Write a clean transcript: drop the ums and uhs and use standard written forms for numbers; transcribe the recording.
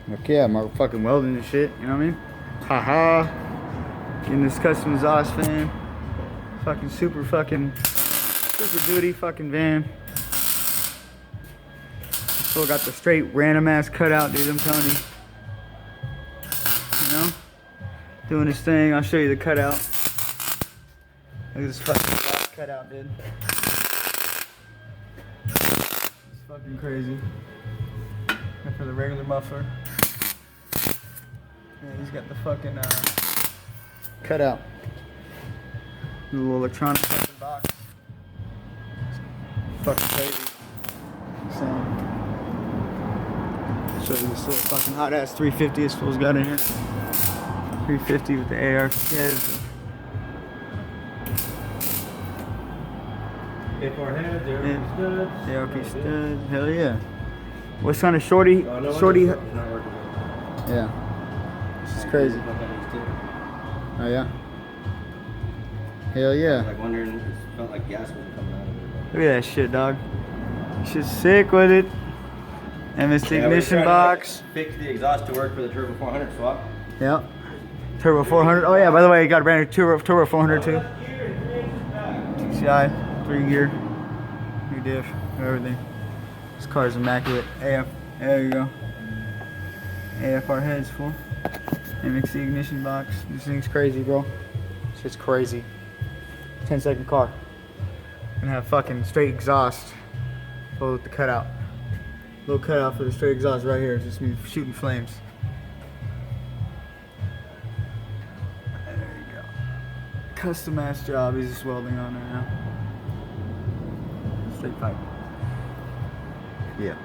Heck yeah, motherfucking welding and shit, you know what I mean? Haha. In this custom exhaust van. Fucking super duty fucking van. Still got the straight random ass cutout, dude, I'm telling you. You know? Doing his thing, I'll show you the cutout. Look at this fucking cutout, dude. It's fucking crazy. And for the regular muffler. Yeah, he's got the fucking cutout. Little electronic fucking box. Fucking crazy. Insane. Show you this little fucking hot ass 350 this fool's got in here. 350 with the AR heads. A4 heads, ARP studs. ARP studs. Hell yeah. What kind of shorty? Shorty. Yeah. This is crazy. Oh yeah. Hell yeah. I was like wondering, it felt like gas wasn't coming out of it. Look at that shit, dog. Shit's sick with it. And this ignition box. Fix the exhaust to work for the Turbo 400 swap. Yep. Turbo 400. Oh yeah, by the way, you got a brand new Turbo 400 too. TCI, 3 gear, new diff, everything. This car's immaculate. AF, there you go. AFR heads full. MXC ignition box. This thing's crazy, bro. This shit's crazy. 10-second car. Gonna have fucking straight exhaust. Full with the cutout. Little cutout for the straight exhaust right here. Just me shooting flames. There you go. Custom ass job. He's just welding on there now. Straight pipe. Yeah.